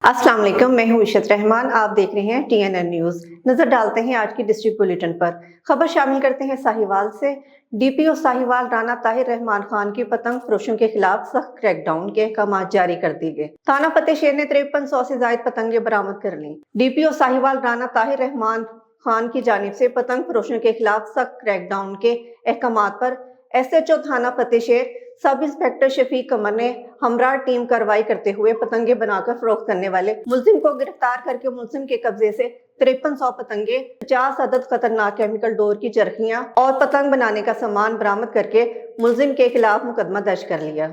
अस्सलाम वालेकुम, मैं हूं इशरत रहमान। आप देख रहे हैं TNN न्यूज। नजर डालते हैं आज की डिस्ट्रिक्ट बुलेटिन पर। खबर शामिल करते हैं साहिवाल से। DPO साहिवाल राना ताहिर रहमान खान की पतंग फरोशों के खिलाफ सख्त क्रैकडाउन के अहकाम जारी कर दिए गए। थाना फतेहशहर ने 5300 से जायद पतंगे बरामद कर ली। DPO साहिवाल राना ताहिर रहमान खान की जानिब से पतंग फरोशों के खिलाफ सख्त क्रैकडाउन के अहकाम पर SHO थाना फतेहशहर सब इंस्पेक्टर शफीक कमर ने हमराह टीम कार्रवाई करते हुए पतंगे बनाकर फरोख्त करने वाले मुलजिम को गिरफ्तार करके मुलजिम के कब्जे से 5300 पतंगे, 50 अदद खतरनाक केमिकल डोर की चरखियां और पतंग बनाने का सामान बरामद करके मुलजिम के खिलाफ मुकदमा दर्ज कर लिया।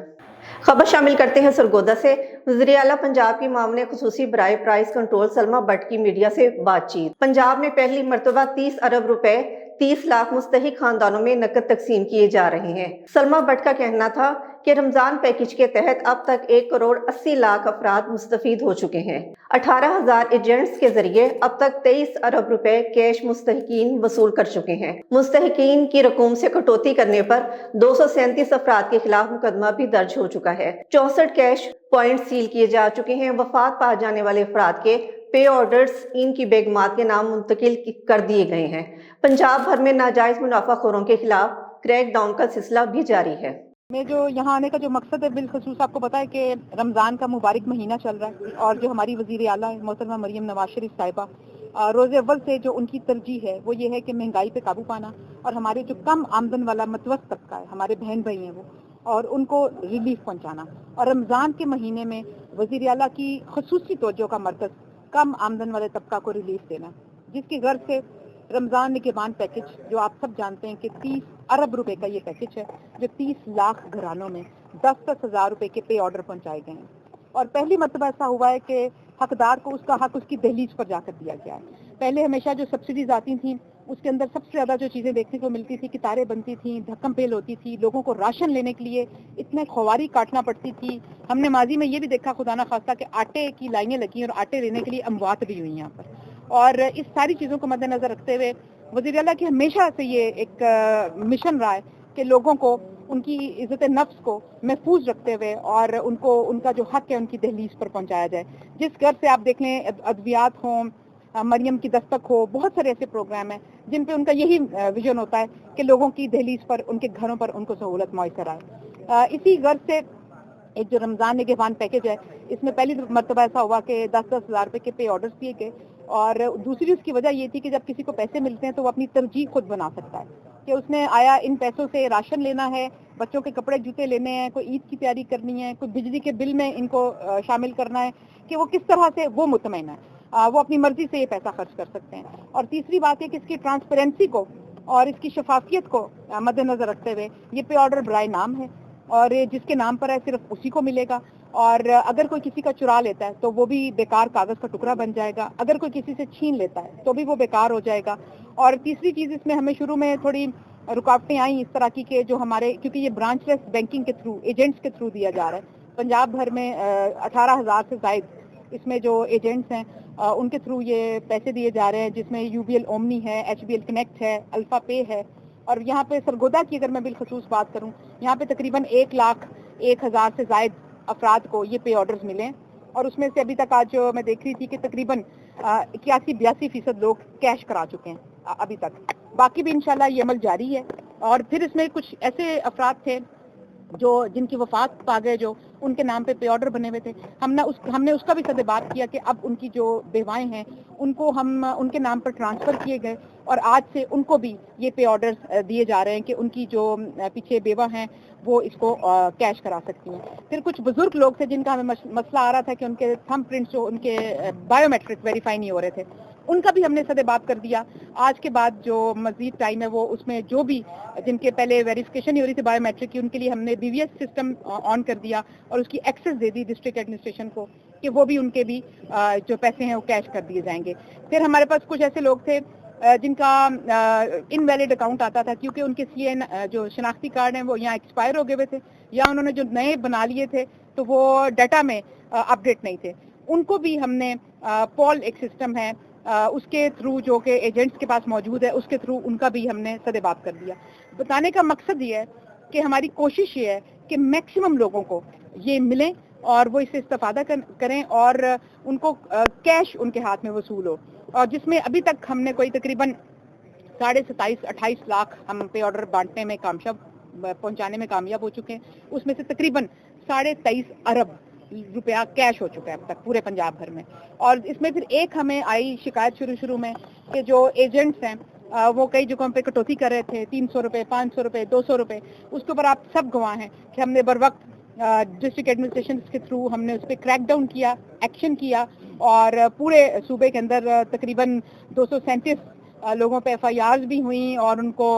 खबर शामिल करते हैं सरगोदा से। वज़ीर आला पंजाब की मामले खुसूसी बराए प्राइस कंट्रोल सलमा भट्ट की मीडिया से बातचीत। पंजाब में पहली मरतबा 30 अरब रुपए 30 लाख मुस्तहिक खानदानों में नकद तकसीम किए जा रहे हैं। सलमा भट्ट का कहना था कि रमजान पैकेज के तहत अब तक 1 करोड़ 80 लाख अफराद मुस्तफीद हो चुके हैं। 18,000 एजेंट्स के जरिए अब तक 23 अरब रुपए कैश मुस्तहिकीन वसूल कर चुके हैं। मुस्तहिकीन की रकूम से कटौती करने पर 237 अफराद के खिलाफ मुकदमा भी दर्ज हो चुका है। 64 कैश पॉइंट सील किए जा चुके हैं। वफात पा जाने वाले अफराद के पे ऑर्डर्स इनकी बेगमात के नाम मुंतकिल कर दिए गए हैं। पंजाब भर में नाजायज मुनाफाखोरों के खिलाफ क्रैक डाउन का सिलसिला भी जारी है। में जो यहाँ आने का जो मकसद है, बिलखसूस आपको पता है कि रमज़ान का मुबारक महीना चल रहा है और जो हमारी वज़ीर आला है मोहतरमा मरियम नवाज शरीफ साहिबा, रोज़े अव्वल से जो उनकी तरजीह है वो ये है कि महंगाई पे काबू पाना और हमारे जो कम आमदन वाला मतवस्त तबका है, हमारे बहन भाई हैं वो, और उनको रिलीफ पहुँचाना। और रमज़ान के महीने में वज़ीर आला की खसूसी तवज्जो का मरकज़ कम आमदन वाले तबका को रिलीफ देना, जिसकी गर्ज से रमज़ान निगहबान पैकेज, जो आप सब जानते हैं कि 30 अरब रुपए का ये पैकेज है, जो 30 लाख घरानों में 10-10 हज़ार रुपए के पे ऑर्डर पहुंचाए गए हैं। और पहली मरतबा ऐसा हुआ है कि हकदार को उसका हक उसकी दहलीज पर जाकर दिया गया है। पहले हमेशा जो सब्सिडीज आती थी उसके अंदर सबसे ज्यादा जो चीजें देखने को मिलती थी, कितारें बनती थी, धक्कम पेल होती थी, लोगों को राशन लेने के लिए इतने खुवारी काटना पड़ती थी। हमने माजी में ये भी देखा खुदा ना खास्ता कि आटे की लाइनें लगी और आटे लेने के लिए अमवात भी हुई यहाँ पर। और इस सारी चीजों को मद्देनजर रखते हुए वज़ीर आला की हमेशा से ये एक मिशन रहा है कि लोगों को उनकी इज्जत नफ्स को महफूज रखते हुए और उनको उनका जो हक है उनकी दहलीज पर पहुंचाया जाए। जिस घर से आप देख लें, अद्वियात हों, मरियम की दस्तक हो, बहुत सारे ऐसे प्रोग्राम हैं जिन पे उनका यही विजन होता है कि लोगों की दहलीज पर, उनके घरों पर उनको सहूलत मयसर आए। इसी गर्ज से एक जो रमज़ान निगहबान पैकेज है, इसमें पहली मरतबा ऐसा हुआ कि 10-10 हज़ार रुपए के पे ऑर्डर्स दिए गए। और दूसरी उसकी वजह ये थी कि जब किसी को पैसे मिलते हैं तो वो अपनी तरजीह खुद बना सकता है कि उसने आया इन पैसों से राशन लेना है, बच्चों के कपड़े जूते लेने हैं, कोई ईद की तैयारी करनी है, कोई बिजली के बिल में इनको शामिल करना है, कि वो किस तरह से वो मुतमईन है, वो अपनी मर्जी से ये पैसा खर्च कर सकते हैं। और तीसरी बात है कि इसकी ट्रांसपेरेंसी को और इसकी शफाफियत को मद्देनजर रखते हुए ये पे ऑर्डर बराए नाम है और जिसके नाम पर है सिर्फ उसी को मिलेगा। और अगर कोई किसी का चुरा लेता है तो वो भी बेकार कागज का टुकड़ा बन जाएगा, अगर कोई किसी से छीन लेता है तो भी वो बेकार हो जाएगा। और तीसरी चीज, इसमें हमें शुरू में थोड़ी रुकावटें आई इस तरह की कि जो हमारे, क्योंकि ये ब्रांचलेस बैंकिंग के थ्रू, एजेंट्स के थ्रू दिया जा रहा है, पंजाब भर में 18,000 से ज्यादा इसमें जो एजेंट्स हैं उनके थ्रू ये पैसे दिए जा रहे हैं, जिसमें UBL ओमनी है, HBL कनेक्ट है, अल्फा पे है। और यहाँ पे सरगोदा की अगर मैं बिलखसूस बात करूँ, यहाँ पे तकरीबन 1,01,000 से ज्यादा अफराद को ये पे ऑर्डर्स मिले और उसमें से अभी तक आज जो मैं देख रही थी कि तकरीबन 81-82% लोग कैश करा चुके हैं अभी तक। बाकी भी इंशाल्लाह ये अमल जारी है। और फिर इसमें कुछ ऐसे अफराद थे जो जिनकी वफात पा गए, जो उनके नाम पे पे ऑर्डर बने हुए थे, हमने उसका भी सदेबात किया कि अब उनकी जो बेवाएं हैं उनको हम उनके नाम पर ट्रांसफर किए गए और आज से उनको भी ये पे ऑर्डर्स दिए जा रहे हैं कि उनकी जो पीछे बेवा हैं वो इसको कैश करा सकती हैं। फिर कुछ बुजुर्ग लोग थे जिनका हमें मसला आ रहा था कि उनके थंब प्रिंट्स जो उनके बायोमेट्रिक वेरीफाई नहीं हो रहे थे, उनका भी हमने सदेबात कर दिया। आज के बाद जो मजीद टाइम है वो उसमें जो भी जिनके पहले वेरिफिकेशन नहीं हो रही थी बायोमेट्रिक की, उनके लिए हमने BVS सिस्टम ऑन कर दिया और उसकी एक्सेस दे दी डिस्ट्रिक्ट एडमिनिस्ट्रेशन को कि वो भी उनके भी जो पैसे हैं वो कैश कर दिए जाएंगे। फिर हमारे पास कुछ ऐसे लोग थे जिनका इनवैलिड अकाउंट आता था क्योंकि उनके CN जो शनाख्ती कार्ड हैं वो यहाँ एक्सपायर हो गए हुए थे या उन्होंने जो नए बना लिए थे तो वो डाटा में अपडेट नहीं थे। उनको भी हमने पॉल एक सिस्टम है उसके थ्रू जो कि एजेंट्स के पास मौजूद है, उसके थ्रू उनका भी हमने सदेबात कर दिया। बताने का मकसद ये है कि हमारी कोशिश ये है कि मैक्सिमम लोगों को ये मिले और वो इससे इस्तेफादा करें और उनको कैश उनके हाथ में वसूल हो, और जिसमें अभी तक हमने कोई तकरीबन 27-28 लाख हम पे ऑर्डर बांटने में पहुंचाने में कामयाब हो चुके हैं। उसमें से तकरीबन 23.5 अरब रुपया कैश हो चुका है अब तक पूरे पंजाब भर में। और इसमें फिर एक हमें आई शिकायत शुरू में कि जो एजेंट्स हैं वो कई जगहों पे कटौती कर रहे थे, 300 रुपए, 500 रुपए, 200 रुपए। उसके ऊपर आप सब गवाह हैं कि हमने बर वक्त डिस्ट्रिक्ट एडमिनिस्ट्रेशन के थ्रू हमने उस पर क्रैक डाउन किया, एक्शन किया, और पूरे सूबे के अंदर तकरीबन 237 लोगों पे FIRs भी हुई और उनको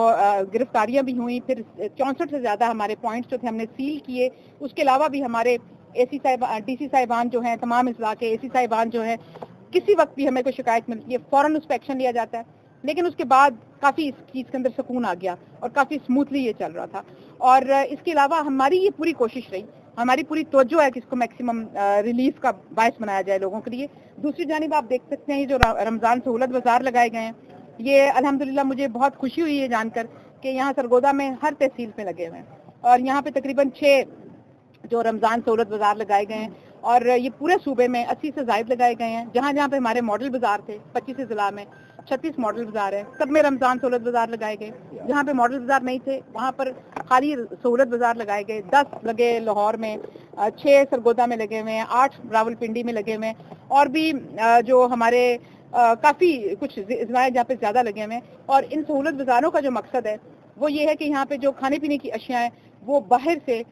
गिरफ्तारियां भी हुई। फिर 64 से ज्यादा हमारे पॉइंट्स जो थे हमने सील किए। उसके अलावा भी हमारे AC साहिब, DC साहिबान जो हैं, तमाम इजला के AC साहिबान जो हैं, किसी वक्त भी हमें कोई शिकायत मिलती है फौरन उस पर एक्शन लिया जाता है। लेकिन उसके बाद काफी इस चीज के अंदर सुकून आ गया और काफी स्मूथली ये चल रहा था। और इसके अलावा हमारी ये पूरी कोशिश रही, हमारी पूरी तवज्जो है कि इसको मैक्सिमम रिलीफ का बायस बनाया जाए लोगों के लिए। दूसरी जानिब आप देख सकते हैं ये जो रमजान सहूलत बाजार लगाए गए हैं, ये अल्हम्दुलिल्लाह मुझे बहुत खुशी हुई है जानकर कि यहाँ सरगोदा में हर तहसील में लगे हुए हैं, और यहाँ पे तकरीबन 6 जो रमजान सहूलत बाजार लगाए गए हैं, और ये पूरे सूबे में 80 से ज्यादा लगाए गए हैं। जहाँ जहाँ पे हमारे मॉडल बाजार थे 25 जिला में 36 मॉडल बाजार है, सब में रमजान सहूलत बाजार लगाए गए। जहाँ पे मॉडल बाजार नहीं थे वहाँ पर खाली सहूलत बाजार लगाए गए। 10 लगे लाहौर में, 6 सरगोदा में लगे हुए हैं, 8 रावलपिंडी में लगे हुए हैं, और भी जो हमारे काफी कुछ इजलाएं जहाँ पे ज्यादा लगे हुए हैं। और इन सहूलत बाजारों का जो मकसद है वो ये है कि यहाँ पे जो खाने पीने की अशिया है वो बाहर से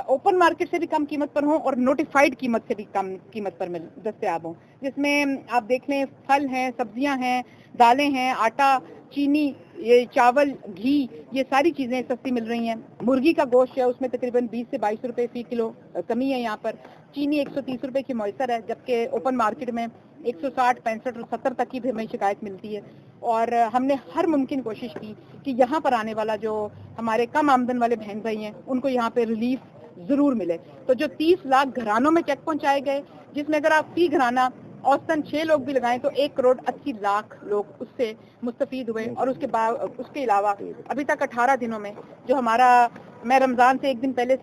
ओपन मार्केट से भी कम कीमत पर हो और नोटिफाइड कीमत से भी कम कीमत पर दस्तयाब हो। जिसमें आप देख लें फल हैं, सब्जियां हैं, दालें हैं, आटा, चीनी, ये चावल, घी, ये सारी चीजें सस्ती मिल रही हैं। मुर्गी का गोश्त है उसमें तकरीबन 20 से 22 रुपए फी किलो कमी है यहाँ पर। चीनी 130 रुपए की मौसर है, जबकि ओपन मार्केट में 160, 65 और 70 तक की भी हमें शिकायत मिलती है। और हमने हर मुमकिन कोशिश की कि यहाँ पर आने वाला जो हमारे कम आमदन वाले बहन भाई हैं उनको यहाँ पे रिलीफ जरूर मिले। तो जो 30 लाख घरानों में चेक पहुंचाए गए, जिसमें अगर आप फी घराना औसतन 6 लोग भी लगाएं तो 1 करोड़ 80 लाख लोग उससे मुस्तफीद हुए। और उसके अलावा अभी तक 18 दिनों में जो हमारा, मैं रमजान से 1-2 दिन पहले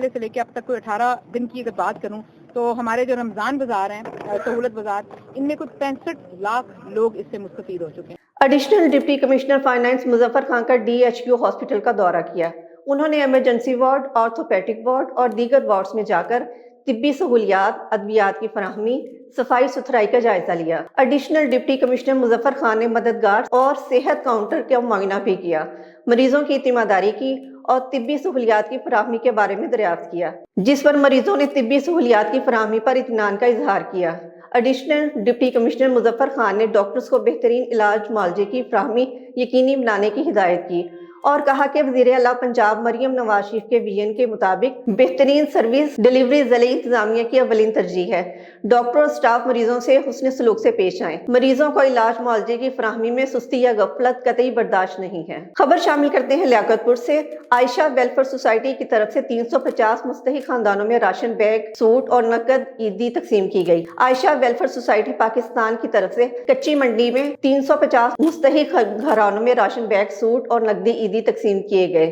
से लेकर अब तक कोई 18 दिन की अगर बात करूं तो हमारे जो रमजान बाजार हैं, सहूलत बाजार, इनमें कुछ 65 लाख लोग इससे मुस्तफीद हो चुके हैं। Additional deputy commissioner finance Muzaffar Khan का DHQ हॉस्पिटल का दौरा किया। उन्होंने इमरजेंसी वार्ड, ऑर्थोपेडिक वार्ड और दीगर वार्ड्स में जाकर तिब्बी सहूलियात, अद्वियात की फराहमी, सफाई सुथराई का जायजा लिया। Additional deputy commissioner Muzaffar Khan ने मददगार और सेहत काउंटर का मुआयना भी किया, मरीजों की तीमारदारी की और तिब्बी सहूलियात की फराहमी के बारे में दरियाफ्त किया, जिस पर मरीजों ने तिब्बी सहूलियात की फराहमी पर इत्मीनान का इजहार किया। Additional deputy commissioner Muzaffar Khan ने डॉक्टर्स को बेहतरीन इलाज मुआवजे की फराहमी यकीनी बनाने की हिदायत की और कहा कि वज़ीर आला पंजाब मरियम नवाज शरीफ के विजन के मुताबिक बेहतरीन सर्विस डिलीवरी ज़िले इंतजामिया की अवलीन तरजीह है। डॉक्टर और स्टाफ मरीजों से हुस्न सलूक से पेश आए। मरीजों को इलाज मुआवजे की फराहमी में सुस्ती या गफलत कतई बर्दाश्त नहीं है। खबर शामिल करते हैं लियाकतपुर से। आयशा वेलफेयर सोसाइटी की तरफ से 350 मुस्तहिक खानदानों में राशन बैग, सूट और नकद ईदी तकसीम की गई। आयशा वेलफेयर सोसाइटी पाकिस्तान की तरफ से कच्ची मंडी में 350 मुस्तहिक घरानों में राशन बैग, सूट और नकदी ईदी तकसीम किए गए,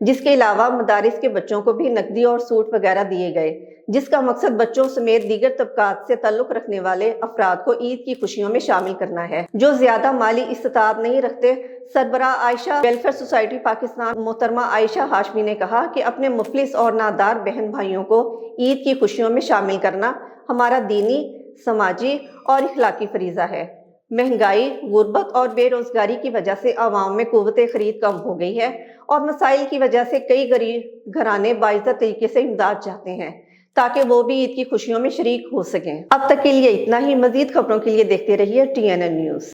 जिसके अलावा मदारिस के बच्चों को भी नकदी और सूट वगैरह दिए गए, जिसका मकसद बच्चों समेत दीगर तबकात से ताल्लुक रखने वाले अफराद को ईद की खुशियों में शामिल करना है जो ज्यादा माली इस्तात नहीं रखते। सरबराह आयशा वेलफेयर सोसाइटी पाकिस्तान मोहतरमा आयशा हाशमी ने कहा कि अपने मुफलिस और नादार बहन भाइयों को ईद की खुशियों में शामिल करना हमारा दीनी, समाजी और इखलाकी फरीजा है। महंगाई, गुर्बत और बेरोजगारी की वजह से आवाम में कुव्वत खरीद कम हो गई है और मसाइल की वजह से कई गरीब घराने बाइज्जत तरीके से इमदाद चाहते हैं ताकि वो भी ईद की खुशियों में शरीक हो सकें। अब तक के लिए इतना ही। मजीद खबरों के लिए देखते रहिए TNN न्यूज़।